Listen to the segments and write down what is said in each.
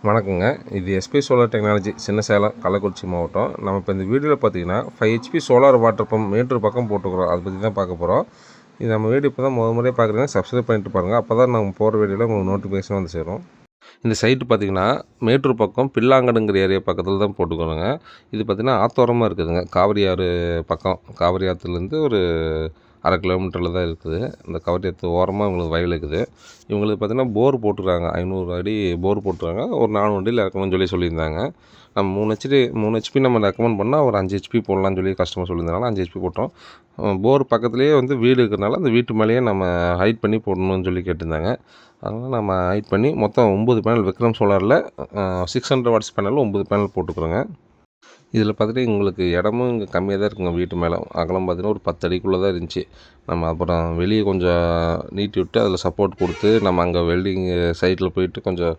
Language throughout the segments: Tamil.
வணக்கங்க. இது எஸ்பி சோலார் டெக்னாலஜி சின்ன சேலம் கள்ளக்குறிச்சி மாவட்டம். நம்ம இப்போ இந்த வீடியோவில் பார்த்தீங்கன்னா 5 HP solar water pump Mettur பக்கம் போட்டுக்கிறோம். அதை பற்றி தான் பார்க்க போகிறோம். இது நம்ம வீடியோ இப்போ தான் முறையாக பார்க்குறீங்கன்னா சப்ஸ்கிரைப் பண்ணிட்டு பாருங்கள். அப்போ தான் நம்ம போகிற வீடியோவில் உங்களுக்கு நோட்டிஃபிகேஷன் வந்து சேரும். இந்த சைட்டு பார்த்திங்கன்னா மேட்டூர் பக்கம் பில்லாங்கடுங்கிற ஏரியா பக்கத்தில் தான் போட்டுக்கிறோங்க. இது பார்த்திங்கன்னா ஆத்தோரமாக இருக்குதுங்க. காவிரி ஆறு பக்கம், காவிரி ஆற்றுலேருந்து ஒரு 1/2 கிலோமீட்டரில் தான் இருக்குது. இந்த காவிரி ஆற்று ஓரமாக இவங்களுக்கு வயல் இருக்குது. இவங்களுக்கு பார்த்திங்கன்னா போர் போட்டுருக்காங்க. 500 அடி போர் போட்டுருக்காங்க. ஒரு 400 அடியில் இறக்கணும்னு சொல்லியிருந்தாங்க. நம்ம 3 HP நம்ம ரெக்கமெண்ட் பண்ணால் ஒரு 5 HP போடலான்னு சொல்லி கஸ்டமர் சொல்லியிருந்தனால 5 HP போட்டோம். போர் பக்கத்துலேயே வந்து வீடு இருக்கிறனால அந்த வீட்டு மேலேயே நம்ம ஹைட் பண்ணி போடணும்னு சொல்லி கேட்டிருந்தாங்க. அதனால் நம்ம ஹைட் பண்ணி மொத்தம் 9 பேனல் விக்ரம் சோலாரில் 600 வாட்ஸ் பேனலில் 9 பேனல் போட்டுக்கிறோங்க. இதில் பார்த்துட்டு எங்களுக்கு இடமும் இங்கே கம்மியாக தான் இருக்குங்க. வீட்டு மேலே அகலம் பார்த்திங்கன்னா ஒரு 10 அடிக்குள்ளே தான் இருந்துச்சு. நம்ம அப்புறம் வெளியே கொஞ்சம் நீட்டி விட்டு அதில் சப்போர்ட் கொடுத்து நம்ம அங்கே வெல்டிங் சைட்டில் போயிட்டு கொஞ்சம்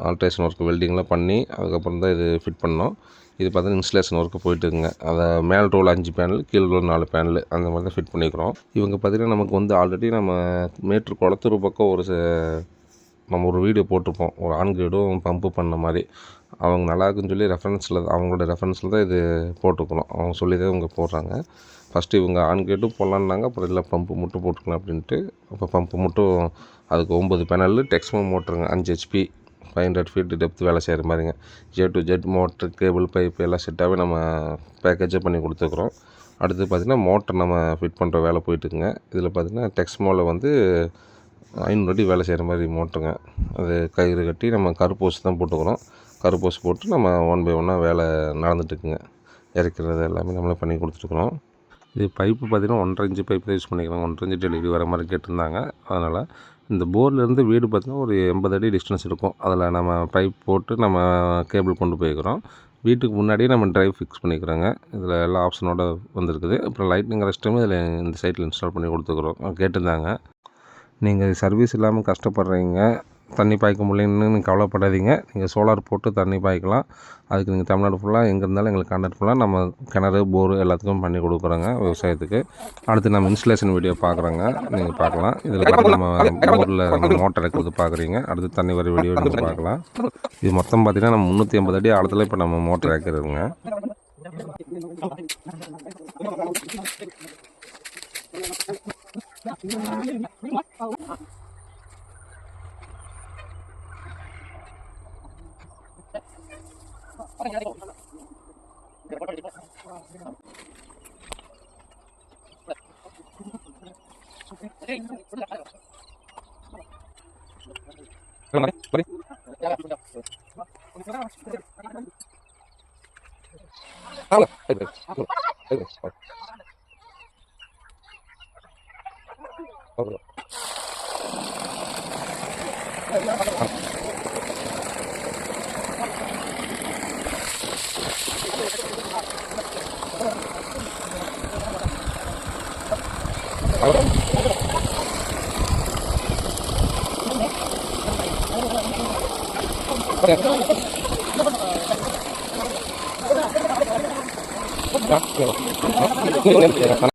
ஆல்ட்ரேஷன் ஒர்க்கு வெல்டிங்லாம் பண்ணி அதுக்கப்புறம் தான் இது ஃபிட் பண்ணோம். இது பார்த்தீங்கன்னா இன்ஸ்டலேஷன் ஒர்க்கு போயிட்டுருக்குங்க. அதை மேல் ரோல் 5 பேனல், கீழ் ரோல் 4 பேனல் அந்த மாதிரி தான் ஃபிட் பண்ணிக்கிறோம். இவங்க பார்த்திங்கன்னா நமக்கு வந்து ஆல்ரெடி நம்ம மேட்டூர் குளத்தூர் பக்கம் நம்ம ஒரு வீடியோ போட்டிருப்போம். ஒரு ஆண்கிரேடும் பம்பு பண்ண மாதிரி. அவங்க நல்லா இருக்குன்னு சொல்லி அவங்களோட ரெஃபரன்ஸில் தான் இது போட்டுக்கணும். அவங்க சொல்லி தான் இவங்க போடுறாங்க. ஃபஸ்ட்டு இவங்க ஆண்கிரேடும் போடலான்னாங்க. அப்புறம் இல்லை பம்பு மட்டும் போட்டுக்கலாம் அப்படின்ட்டு. அப்போ பம்பு மட்டும் அதுக்கு 9 பேனல் டெக்ஸ்மோ மோட்டருங்க. 5 HP 500 ஃபீட் டெப்த் வேலை செய்கிற மாதிரிங்க. A to Z motor, cable, pipe எல்லாம் செட்டாகவே நம்ம பேக்கேஜாக பண்ணி கொடுத்துக்குறோம். அடுத்து பார்த்திங்கன்னா மோட்டர் நம்ம ஃபிட் பண்ணுற வேலை போயிட்டுருக்குங்க. இதில் பார்த்திங்கன்னா டெக்ஸ்மோவில் வந்து 500 அடி வேலை செய்கிற மாதிரி மோட்டருங்க. அது கயிறு கட்டி நம்ம கருப்போஸ் தான் போட்டுக்கிறோம். கருப்போஸ் போட்டு நம்ம 1 by 1 வேலை நடந்துட்டுருக்குங்க. இறக்கிறது எல்லாமே நம்மளே பண்ணி கொடுத்துருக்குறோம். இது பைப்பு பார்த்திங்கன்னா 1.5 இன்ச்சு பைப்பு தான் யூஸ் பண்ணிக்கிறோம். 1.5 இன்ச்சு டெலிவரி வர மாதிரி கேட்டிருந்தாங்க. அதனால் இந்த போர்லேருந்து வீடு பார்த்திங்கன்னா ஒரு 80 அடி டிஸ்டன்ஸ் இருக்கும். அதில் நம்ம பைப் போட்டு நம்ம கேபிள் கொண்டு போய்க்கிறோம். வீட்டுக்கு முன்னாடியே நம்ம ட்ரைவ் ஃபிக்ஸ் பண்ணிக்கிறோங்க. இதில் எல்லா ஆப்ஷனோடு வந்துருக்குது. அப்புறம் லைட்னிங் ரெஸ்ட்டும் இதில் இந்த சைட்டில் இன்ஸ்டால் பண்ணி கொடுத்துக்குறோம். கேட்டிருந்தாங்க. நீங்கள் சர்வீஸ் இல்லாமல் கஷ்டப்படுறீங்க, தண்ணி பாய்க்க முடியலன்னு கவலைப்படாதீங்க. நீங்கள் சோலார் போட்டு தண்ணி பாய்க்கலாம். அதுக்கு நீங்கள் தமிழ்நாடு ஃபுல்லாக எங்கே இருந்தாலும் எங்களுக்கு கான்டாக்ட் பண்ணலாம். நம்ம கிணறு, போரு எல்லாத்துக்கும் பண்ணி கொடுக்குறோங்க விவசாயத்துக்கு. அடுத்து நம்ம இன்ஸ்டலேஷன் வீடியோ பார்க்குறோங்க, நீங்கள் பார்க்கலாம். இதில் பார்த்து நம்ம போரில் நம்ம மோட்டர் இருக்கிறது பார்க்குறீங்க. அடுத்து தண்ணி வர வீடியோ நீங்கள் பார்க்கலாம். இது மொத்தம் பார்த்திங்கன்னா நம்ம 380 அடி ஆழத்தில் இப்போ நம்ம மோட்டர் இறக்குறதுங்க.